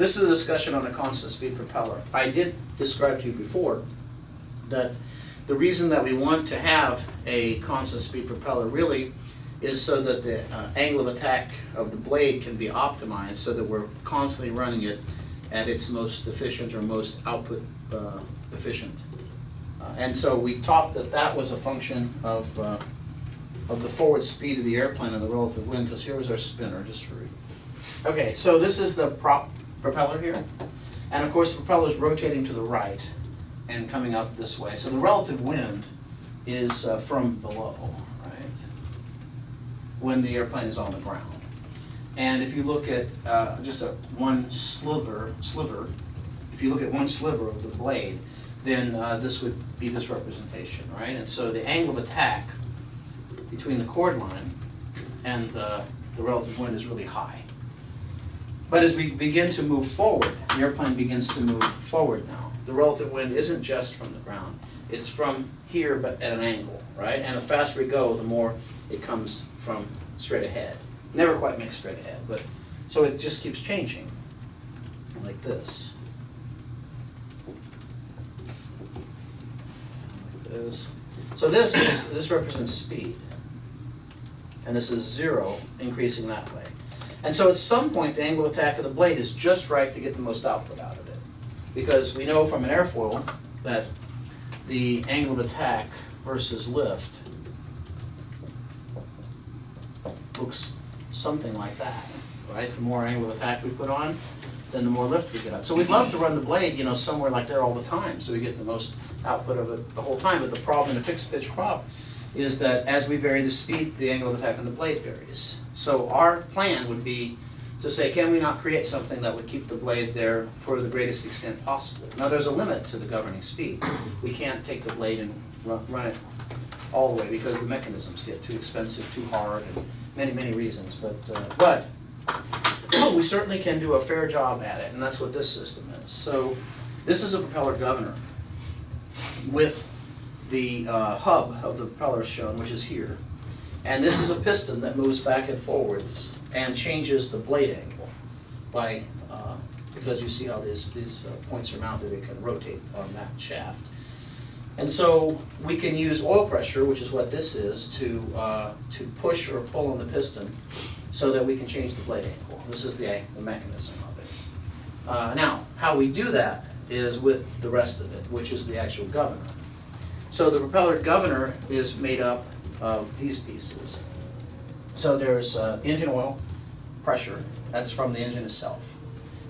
this is a discussion on a constant speed propeller. I did describe to you before that the reason that we want to have a constant speed propeller really is so that the angle of attack of the blade can be optimized so that we're constantly running it at its most efficient or most output efficient. And so we taught that that was a function of the forward speed of the airplane and the relative wind, because here was our spinner, just for. Okay, so this is the propeller here. And of course the propeller is rotating to the right and coming up this way. So the relative wind is from below, right? When the airplane is on the ground. And if you look at just one sliver, if you look at one sliver of the blade, then this would be this representation, right? And so the angle of attack between the chord line and the relative wind is really high. But as we begin to move forward, the airplane begins to move forward now. The relative wind isn't just from the ground. It's from here, but at an angle, right? And the faster we go, the more it comes from straight ahead. Never quite makes straight ahead, but so it just keeps changing, like this. Like this. So this represents speed, and this is 0, increasing that way. And so at some point, the angle of attack of the blade is just right to get the most output out of it. Because we know from an airfoil that the angle of attack versus lift looks something like that, right? The more angle of attack we put on, then the more lift we get out. So we'd love to run the blade, you know, somewhere like there all the time, so we get the most output of it the whole time. But the problem in a fixed pitch prop is that as we vary the speed, the angle of attack on the blade varies. So our plan would be to say, can we not create something that would keep the blade there for the greatest extent possible? Now there's a limit to the governing speed. We can't take the blade and run it all the way because the mechanisms get too expensive, too hard, and many reasons. But we certainly can do a fair job at it, and that's what this system is. So this is a propeller governor with the hub of the propeller shown, which is here. And this is a piston that moves back and forwards and changes the blade angle by, because you see how these points are mounted, it can rotate on that shaft. And so we can use oil pressure, which is what this is, to push or pull on the piston so that we can change the blade angle. This is the mechanism of it. Now, how we do that is with the rest of it, which is the actual governor. So the propeller governor is made up of these pieces. So there's engine oil pressure, that's from the engine itself.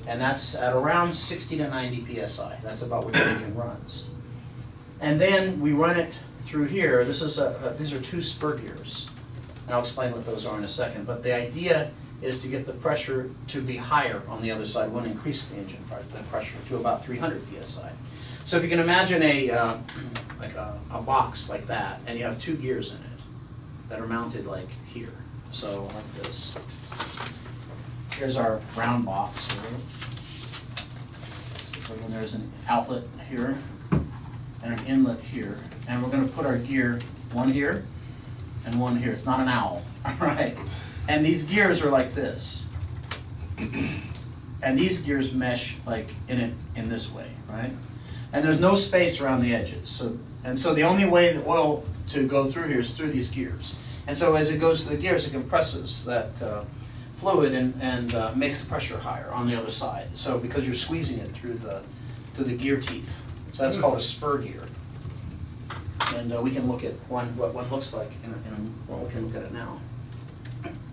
And that's at around 60 to 90 psi. That's about what the engine runs. And then we run it through here. This is these are 2 spur gears. And I'll explain what those are in a second. But the idea is to get the pressure to be higher on the other side. We want to increase the engine pressure to about 300 psi. So if you can imagine like a box like that, and you have 2 gears in it that are mounted like here. So like this. Here's our round box here. So then there's an outlet here and an inlet here. And we're going to put our gear, one here and one here. It's not an owl, all right? And these gears are like this. And these gears mesh like in this way, right? And there's no space around the edges. So the only way the oil to go through here is through these gears. And so as it goes through the gears, it compresses that fluid and makes the pressure higher on the other side. So because you're squeezing it through the gear teeth. So that's called a spur gear. And we can look at what one looks like well, we can look at it now.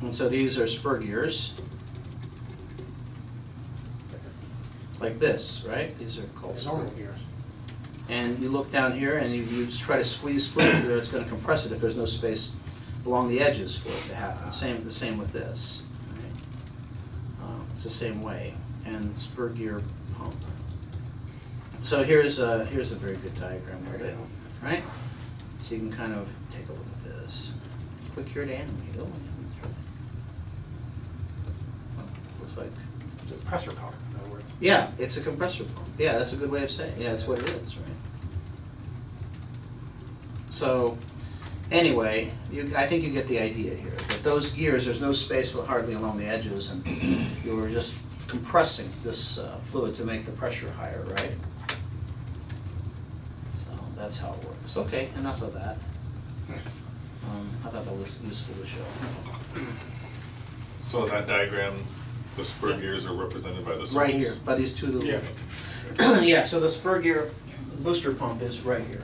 And so these are spur gears. Like this, right? These are called spur gears. And you look down here and you just try to squeeze fluid through, it's going to compress it if there's no space along the edges for it to happen. The same with this. Right? It's the same way. And spur gear pump. So here's a very good diagram of it, right? So you can kind of take a look at this. Click here to animate. Oh, looks like it's a pressure pump, in other words. Yeah, it's a compressor pump. Yeah, that's a good way of saying it. Yeah, that's what it is, right? So anyway, I think you get the idea here. That those gears, there's no space hardly along the edges, and you're just compressing this fluid to make the pressure higher, right? So that's how it works. Okay, enough of that. I thought that was useful to show. So in that diagram, the spur Yeah. gears are represented by the swoops? Right here, by these two little. Yeah. Yeah, so the spur gear booster pump is right here.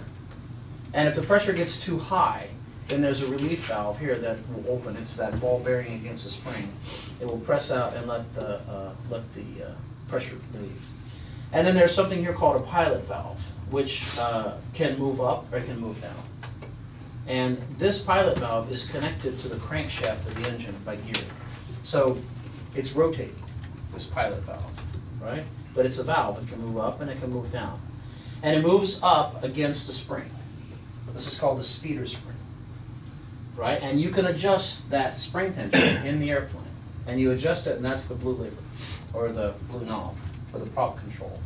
And if the pressure gets too high, then there's a relief valve here that will open. It's that ball bearing against the spring. It will press out and let the pressure relieve. And then there's something here called a pilot valve, which can move up or it can move down. And this pilot valve is connected to the crankshaft of the engine by gear. So it's rotating, this pilot valve, right? But it's a valve. It can move up and it can move down. And it moves up against the spring. This is called the speeder spring, right? And you can adjust that spring tension in the airplane. And you adjust it, and that's the blue lever, or the blue knob, for the prop control.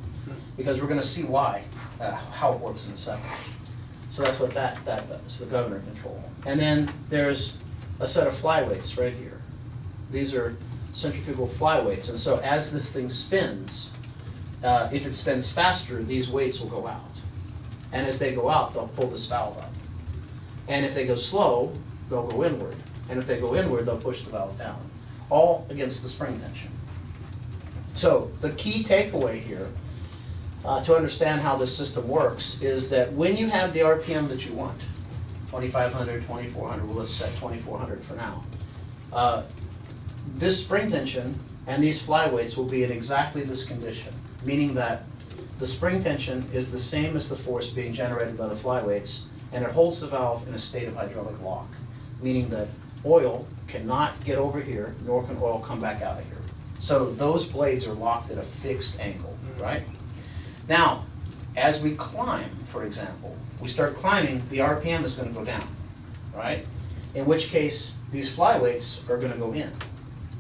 Because we're going to see why, how it works in a second. So that's what that does, the governor control. And then there's a set of flyweights right here. These are centrifugal flyweights. And so as this thing spins, if it spins faster, these weights will go out. And as they go out, they'll pull this valve up. And if they go slow, they'll go inward. And if they go inward, they'll push the valve down. All against the spring tension. So the key takeaway here, to understand how this system works, is that when you have the RPM that you want, 2,500, 2,400, well let's set 2,400 for now, this spring tension and these flyweights will be in exactly this condition, meaning that the spring tension is the same as the force being generated by the flyweights, and it holds the valve in a state of hydraulic lock, meaning that oil cannot get over here, nor can oil come back out of here. So those blades are locked at a fixed angle, right? Now, as we climb, for example, we start climbing, the RPM is going to go down, right? In which case, these flyweights are going to go in.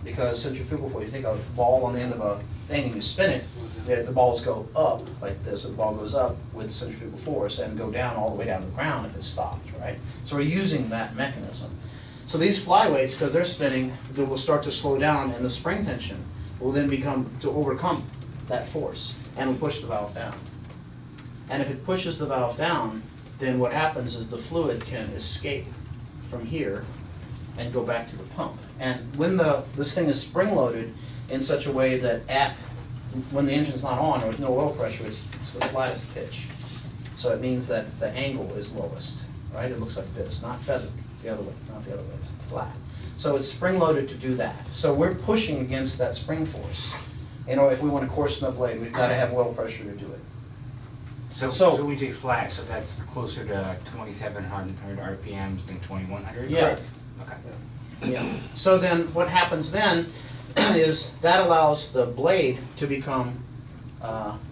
Because centrifugal force, you take a ball on the end of a thing and you spin it, the balls go up like this, and the ball goes up with centrifugal force and go down all the way down to the ground if it's stopped, right? So we're using that mechanism. So these flyweights, because they're spinning, they will start to slow down, and the spring tension will then become to overcome that force and will push the valve down. And if it pushes the valve down, then what happens is the fluid can escape from here and go back to the pump. And when this thing is spring-loaded in such a way that when the engine's not on or with no oil pressure, it's the flattest pitch. So it means that the angle is lowest, right? It looks like this, not feathered the other way, not the other way, it's flat. So it's spring-loaded to do that. So we're pushing against that spring force. You know, if we want to coarsen the blade, we've got to have oil pressure to do it. So we do flat, so that's closer to 2,700 RPMs than 2,100? Yeah. Correct. Okay. Yeah. So then what happens then is that allows the blade to become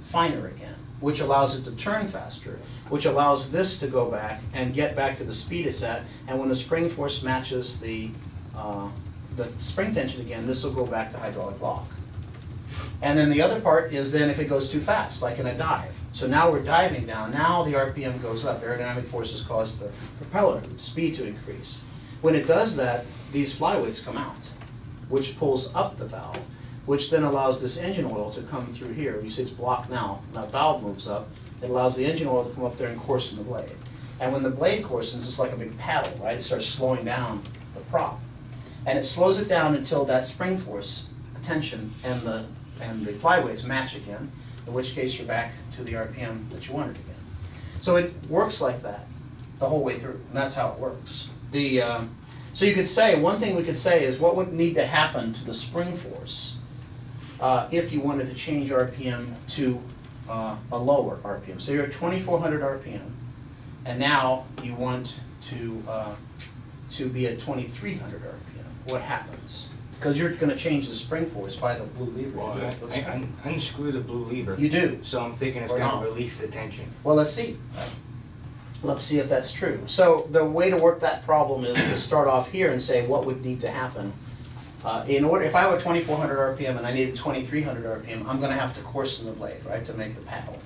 finer again, which allows it to turn faster, which allows this to go back and get back to the speed it's at. And when the spring force matches the spring tension again, this will go back to hydraulic lock. And then the other part is then if it goes too fast, like in a dive. So now we're diving down. Now the RPM goes up. Aerodynamic forces cause the propeller speed to increase. When it does that, these flyweights come out, which pulls up the valve, which then allows this engine oil to come through here. You see it's blocked now. That valve moves up. It allows the engine oil to come up there and coarsen the blade. And when the blade coarsens, it's like a big paddle, right? It starts slowing down the prop. And it slows it down until that spring force, tension, and the flyweights match again, in which case you're back to the RPM that you wanted again. So it works like that the whole way through, and that's how it works. So you could say, one thing we could say is what would need to happen to the spring force if you wanted to change RPM to a lower RPM. So you're at 2,400 RPM, and now you want to be at 2,300 RPM. What happens? Because you're going to change the spring force by the blue lever. Well, I unscrew the blue lever. You do. So I'm thinking it's Or going not. to release the tension. Well, let's see. Let's see if that's true. So the way to work that problem is to start off here and say what would need to happen. If I were 2,400 RPM and I needed 2,300 RPM, I'm going to have to coarsen the blade, right, to make the paddle.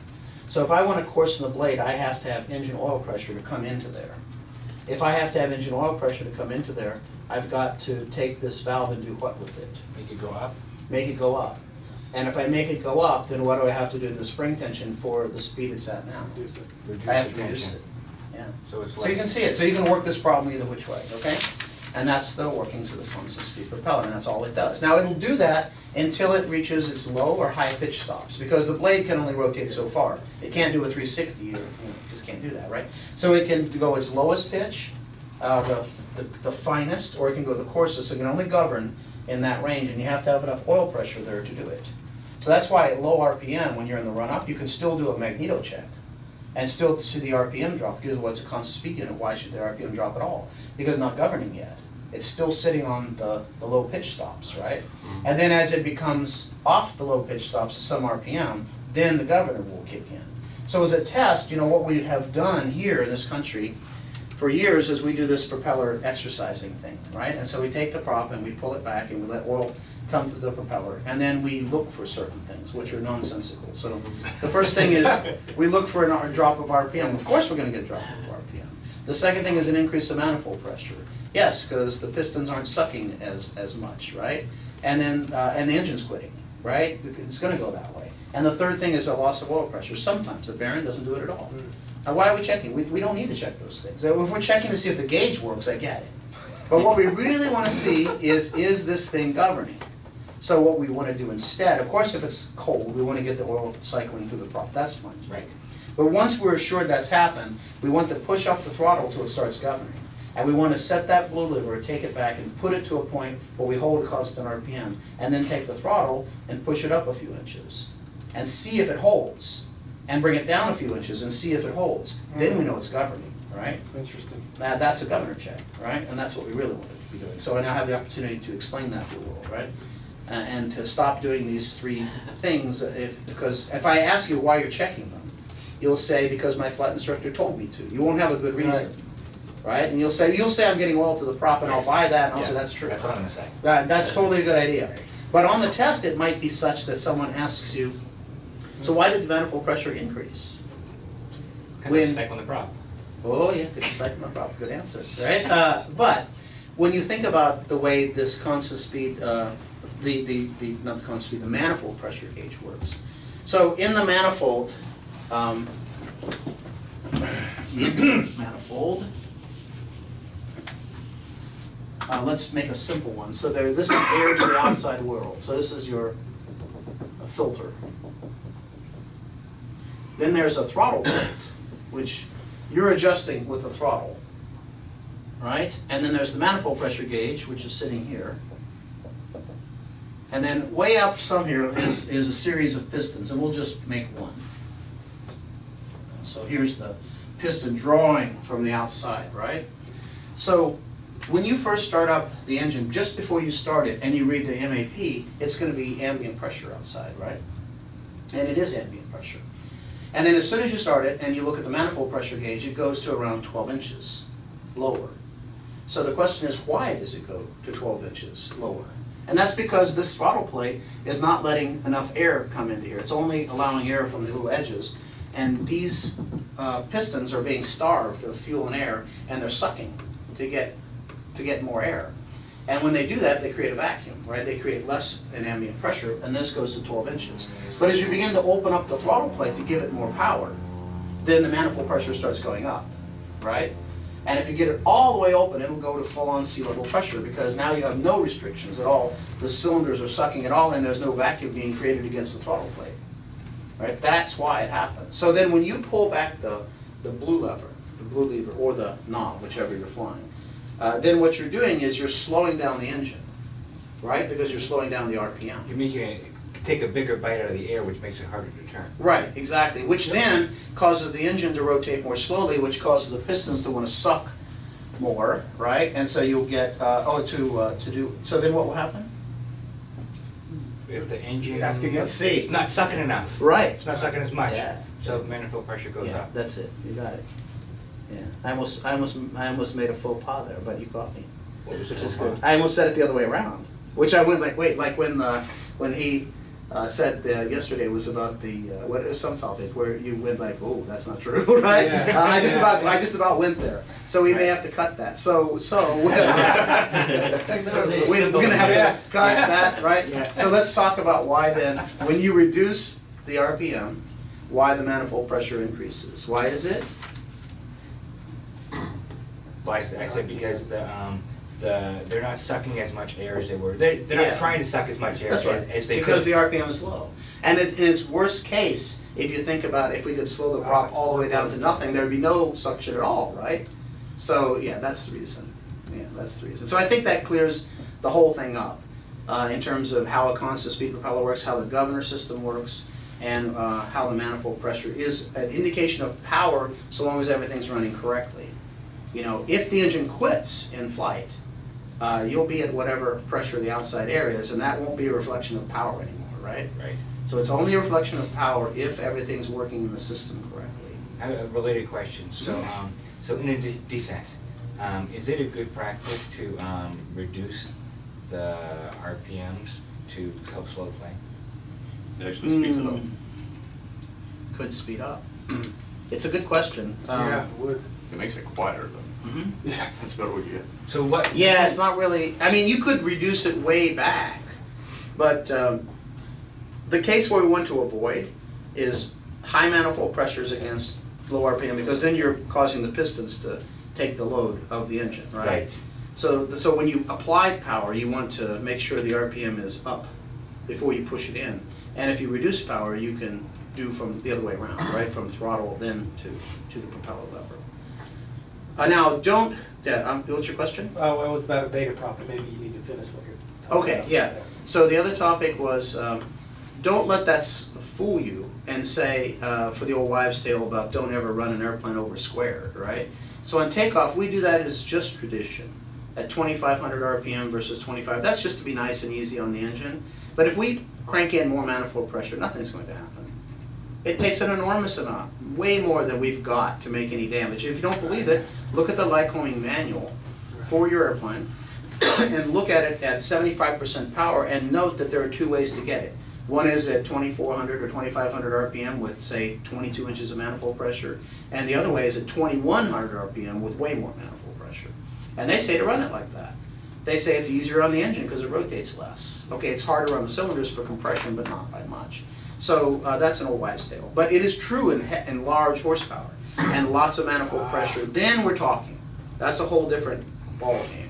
So if I want to coarsen the blade, I have to have engine oil pressure to come into there. If I have to have engine oil pressure to come into there, I've got to take this valve and do what with it? Make it go up? Make it go up. And if I make it go up, then what do I have to do to the spring tension for the speed it's at now? I have to reduce it. Yeah. So it's So you can see it. So you can work this problem either which way, okay? And that's the workings of the constant speed propeller, and that's all it does. Now it'll do that until it reaches its low or high pitch stops, because the blade can only rotate so far. It can't do a 360, you just can't do that, right? So it can go its lowest pitch, the finest, or it can go the coarsest. So it can only govern in that range, and you have to have enough oil pressure there to do it. So that's why at low RPM, when you're in the run-up, you can still do a magneto check and still see the RPM drop, because what's a constant speed unit? Why should the RPM drop at all? Because it's not governing yet. It's still sitting on the low pitch stops, right? And then as it becomes off the low pitch stops to some RPM, then the governor will kick in. So as a test, what we have done here in this country for years is we do this propeller exercising thing, right? And so we take the prop and we pull it back and we let oil come through the propeller, and then we look for certain things which are nonsensical. So the first thing is we look for a drop of RPM. Of course we're going to get a drop of RPM. The second thing is an increase of manifold pressure. Yes, because the pistons aren't sucking as much, right? And then and the engine's quitting, right? It's going to go that way. And the third thing is a loss of oil pressure. Sometimes the bearing doesn't do it at all. Now why are we checking? We don't need to check those things. If we're checking to see if the gauge works, I get it. But what we really want to see is this thing governing? So what we want to do instead, of course if it's cold, we want to get the oil cycling through the prop. That's fine. Right. But once we're assured that's happened, we want to push up the throttle till it starts governing. And we want to set that blue lever, take it back and put it to a point where we hold a constant RPM, and then take the throttle and push it up a few inches and see if it holds, and bring it down a few inches and see if it holds. Then we know it's governing, right? Interesting. Now that's a governor check, right? And that's what we really want to be doing. So I now have the opportunity to explain that to the world, right? And to stop doing these three things, because if I ask you why you're checking them, you'll say because my flight instructor told me to. You won't have a good reason, right? And you'll say I'm getting oil to the prop, and I'll buy that, and I'll say that's true. That's what I'm going to say. That's totally a good idea. But on the test, it might be such that someone asks you, so why did the manifold pressure increase? When cycle the prop. Oh yeah, good cycle the prop. Good answer, right? But when you think about the way this constant speed, not the constant speed, the manifold pressure gauge works. So in the manifold, let's make a simple one. So this is air to the outside world. So this is your filter. Then there's a throttle plate, which you're adjusting with the throttle, right? And then there's the manifold pressure gauge, which is sitting here. And then way up some here is a series of pistons, and we'll just make one. So here's the piston drawing from the outside, right? So when you first start up the engine, just before you start it and you read the MAP, it's going to be ambient pressure outside, right? And it is ambient pressure. And then as soon as you start it and you look at the manifold pressure gauge, it goes to around 12 inches lower. So the question is, why does it go to 12 inches lower? And that's because this throttle plate is not letting enough air come into here. It's only allowing air from the little edges. And these pistons are being starved of fuel and air, and they're sucking to get more air. And when they do that, they create a vacuum, right? They create less than ambient pressure, and this goes to 12 inches. But as you begin to open up the throttle plate to give it more power, then the manifold pressure starts going up, right? And if you get it all the way open, it'll go to full-on sea level pressure, because now you have no restrictions at all. The cylinders are sucking it all in, there's no vacuum being created against the throttle plate, right? That's why it happens. So then when you pull back the blue lever, or the knob, whichever you're flying, then what you're doing is you're slowing down the engine, right? Because you're slowing down the RPM. You're making it take a bigger bite out of the air, which makes it harder to turn. Right, exactly. Which then causes the engine to rotate more slowly, which causes the pistons to want to suck more, right? And so you'll get So then what will happen? If the engine Ask again. Let's see. it's not sucking enough. Right. It's not sucking as much. Yeah. So manifold pressure goes Yeah, up. that's it. You got it. Yeah. I almost made a faux pas there, but you caught me. What was Which it is called? good. I almost said it the other way around. Which I went like when he said yesterday was about the what is some topic where you went like, oh, that's not true, right? Yeah. I just about went there, so we may have to cut that. So we're gonna have to cut that, right? Yeah. So let's talk about why then, when you reduce the RPM, why the manifold pressure increases. Why is it? Well, I said because they're not sucking as much air as they were. They're Yeah. not trying to suck as much air That's right, as they because could. the RPM is low. And in its worst case, if you think about if we could slow the prop all the way down to nothing, there'd be no suction at all, right? So, yeah, that's the reason. Yeah, that's the reason. So I think that clears the whole thing up in terms of how a constant speed propeller works, how the governor system works, and how the manifold pressure is an indication of power so long as everything's running correctly. You know, if the engine quits in flight, you'll be at whatever pressure the outside air is, and that won't be a reflection of power anymore, right? Right. So it's only a reflection of power if everything's working in the system correctly. I have a related question. So in a descent, is it a good practice to reduce the RPMs to help slow the plane? It actually speeds it up. Could speed up. It's a good question. Yeah, it would. It makes it quieter though. Mhm. Yes. That's about what you get. So what? Yeah, it's not really, I mean, you could reduce it way back, but the case where we want to avoid is high manifold pressures against low RPM, because then you're causing the pistons to take the load of the engine, right? Right. So when you apply power, you want to make sure the RPM is up before you push it in. And if you reduce power, you can do from the other way around, right? From throttle then to the propeller lever. Now, what's your question? Oh, it was about a beta prop, and maybe you need to finish what you're talking Okay, about. yeah. So the other topic was, don't let that fool you and say, for the old wives' tale about don't ever run an airplane over squared, right? So on takeoff, we do that as just tradition. At 2,500 RPM versus 25, that's just to be nice and easy on the engine. But if we crank in more manifold pressure, nothing's going to happen. It takes an enormous amount, way more than we've got to make any damage. If you don't believe it, look at the Lycoming manual for your airplane and look at it at 75% power and note that there are two ways to get it. One is at 2,400 or 2,500 RPM with, say, 22 inches of manifold pressure, and the other way is at 2,100 RPM with way more manifold pressure. And they say to run it like that. They say it's easier on the engine because it rotates less. Okay, it's harder on the cylinders for compression, but not by much. So that's an old wives' tale. But it is true in large horsepower and lots of manifold pressure. Then we're talking. That's a whole different ballgame.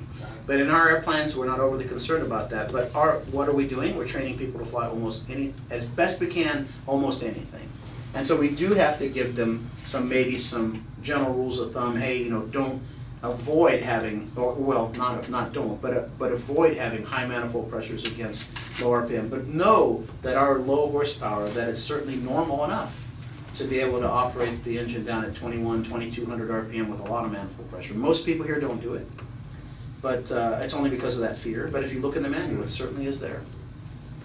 But in our airplanes, we're not overly concerned about that. But what are we doing? We're training people to fly as best we can, almost anything. And so we do have to give them maybe some general rules of thumb. Hey, you know, don't avoid having, or well, not don't, but avoid having high manifold pressures against low RPM. But know that our low horsepower, that is certainly normal enough to be able to operate the engine down at 2,200 RPM with a lot of manifold pressure. Most people here don't do it, but it's only because of that fear. But if you look in the manual, it certainly is there.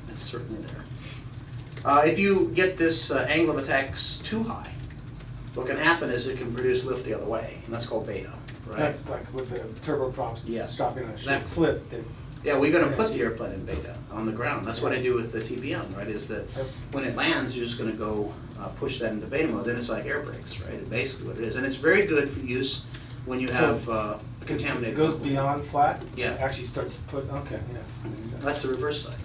It's certainly there. If you get this angle of attack too high, what can happen is it can produce lift the other way, and that's called beta. Right? That's like with the turboprops Yeah. stopping on a Exactly. short slip. Yeah, we're going to put the airplane in beta on the ground. That's what I do with the TPM, right? Is that when it lands, you're just going to go push that into beta mode. Then it's like air brakes, right? It's basically what it is. And it's very good for use when you have contaminated. It goes runway. beyond flat? Yeah. It actually starts to put, okay, yeah. Makes sense. That's the reverse side.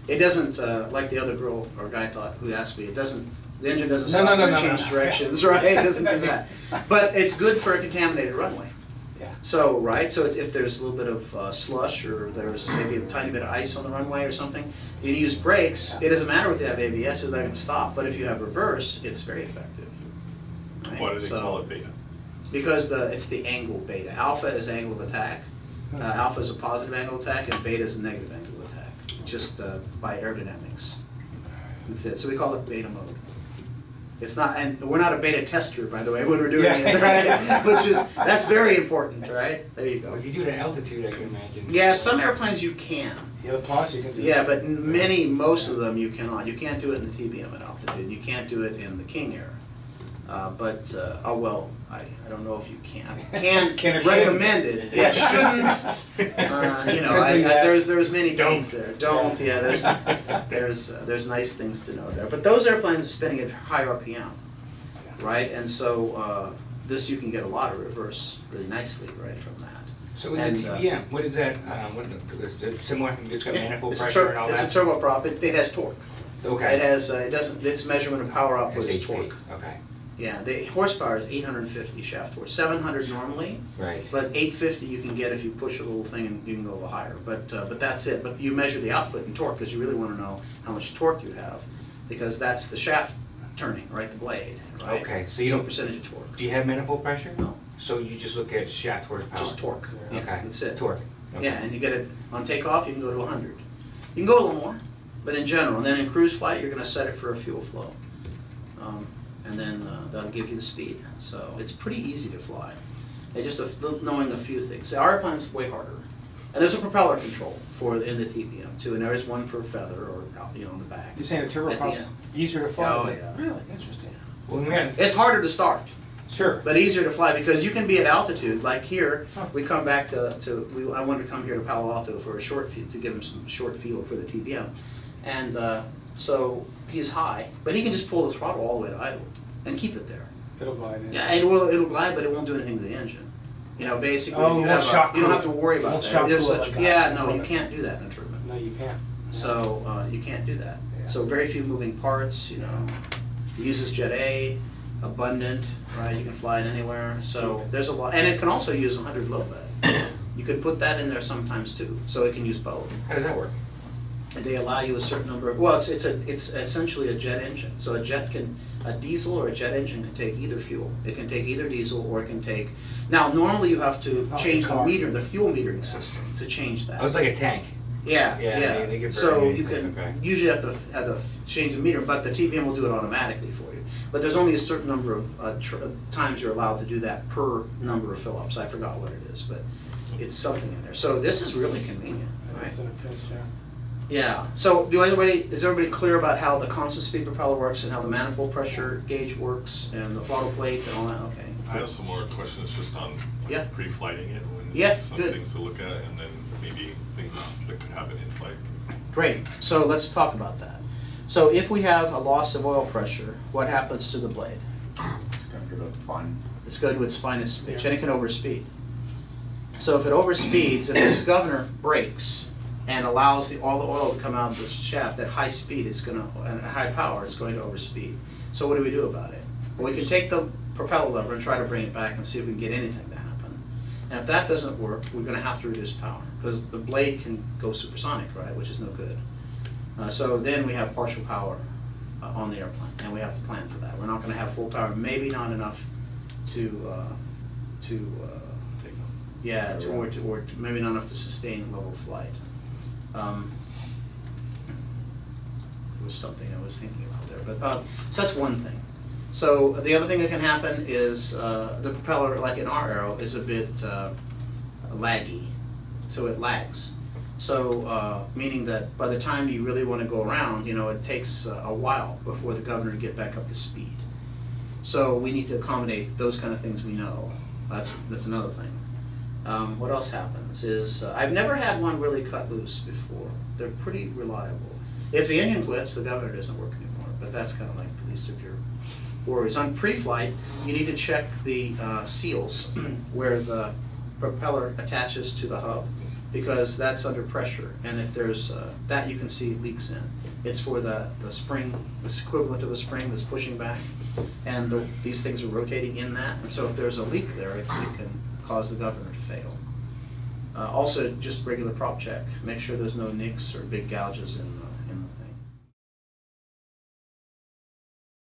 It doesn't, like the other girl or guy thought who asked me, the engine doesn't stop and change directions, right? It doesn't do that. But it's good for a contaminated runway. Yeah. So, right, so if there's a little bit of slush or there's maybe a tiny bit of ice on the runway or something, you use brakes, it doesn't matter if you have ABS, it's not going to stop. But if you have reverse, it's very effective. Right? Why do they call it beta? Because it's the angle beta. Alpha is angle of attack. Alpha is a positive angle attack, and beta is a negative angle attack, just by aerodynamics. That's it. So we call it beta mode. It's not, and we're not a beta tester, by the way, when we're doing it, right? That's very important, right? There you Well, go. if you do it at altitude, I can imagine. Yeah, some airplanes you can. The other plots you can do. Yeah, but most of them you cannot. You can't do it in the TBM at altitude. You can't do it in the King Air. I don't know if you can Can or shouldn't. recommend it. Yeah, shouldn't. You know, Depends who you ask. there's many things there. Don't. Yeah, there's nice things to know there. But those airplanes are spinning at high RPM, right? And so this you can get a lot of reverse really nicely right from that. So in the TBM, what is that, is it similar, it's got manifold It's pressure and all that? It's a turboprop. It has torque. Okay. It has its measurement of power output is SHP, torque. okay, Yeah, the horsepower is 850 shaft horse, 700 normally, right. but 850 you can get if you push a little thing and you can go a little higher. But that's it. But you measure the output in torque because you really want to know how much torque you have, because that's the shaft turning, right? The blade, right? Okay, so you don't, percentage of torque. do you have manifold pressure? No, So you just look at shaft horsepower? just torque. Yeah, Okay. that's it. Torque. Okay. Yeah, and you get it on takeoff. You can go to 100. You can go a little more, but in general, and then in cruise flight, you're going to set it for a fuel flow. And then that'll give you the speed. So it's pretty easy to fly. Just knowing a few things. The airplane's way harder. And there's a propeller control in the TBM too, and there is one for feather or in the back. You're saying the At the turboprop's end. easier to fly? Oh, than- yeah. Really? Interesting. Well, we had, It's harder to start, Sure. but easier to fly because you can be at altitude. Like here, Huh. we come back I wanted to come here to Palo Alto for a short field, to give him some short field for the TBM. And so he's high, but he can just pull the throttle all the way to idle and keep it there. It'll glide in. Yeah, and it'll glide, but it won't do anything to the engine. Basically, Oh, if you it have won't shock you don't cool have to worry it. about Won't that. shock There's cool it such, like yeah, that. no, you Performance. can't do that in a turbine. No, you can't. So you can't do that. Yeah. So very few moving parts. It uses Jet A, abundant, right? You can fly it anywhere. So there's a lot, and it can also use 100 low bed. You could put that in there sometimes too, so it can use both. how does that work? They allow you a certain number of, well, it's essentially a jet engine. So a diesel or a jet engine can take either fuel. It can take either diesel or it can take, now normally you have to It's not change like a the car. meter, the fuel metering system to change that. Oh, it's like a tank. Yeah, Yeah, yeah. they can So burn you anything, can okay. usually have to change the meter, but the TBM will do it automatically for you. But there's only a certain number of times you're allowed to do that per number of fill-ups. I forgot what it is, but it's something in there. So this is really convenient, right? Nice in a pinch, yeah. Yeah. So is everybody clear about how the constant speed propeller works and how the manifold pressure gauge works and the throttle plate and all that? Okay. I have some more questions just on Yeah. pre-flighting it, when Yeah, some good. things to look at, and then maybe things that could happen in flight. Great. So let's talk about that. So if we have a loss of oil pressure, what happens to the blade? It's go to its finest pitch, and it can overspeed. So if it overspeeds, if this governor breaks and allows all the oil to come out of the shaft at high speed, at high power, it's going to overspeed. So what do we do about it? Well, we can take the propeller lever and try to bring it back and see if we can get anything to happen. And if that doesn't work, we're going to have to reduce power because the blade can go supersonic, right, which is no good. So then we have partial power on the airplane, and we have to plan for that. We're not going to have full power, maybe not enough or maybe not enough to sustain level flight. There was something I was thinking about there, but so that's one thing. So the other thing that can happen is the propeller, like in our aero, is a bit laggy, so it lags. So meaning that by the time you really want to go around, it takes a while before the governor to get back up to speed. So we need to accommodate those kind of things we know. That's another thing. What else happens is, I've never had one really cut loose before. They're pretty reliable. If the engine quits, the governor doesn't work anymore, but that's kind of like the least of your worries. On pre-flight, you need to check the seals where the propeller attaches to the hub, because that's under pressure, and if there's that you can see leaks in. It's for the spring, it's equivalent to the spring that's pushing back, and these things are rotating in that, and so if there's a leak there, it can cause the governor to fail. Also, just regular prop check. Make sure there's no nicks or big gouges in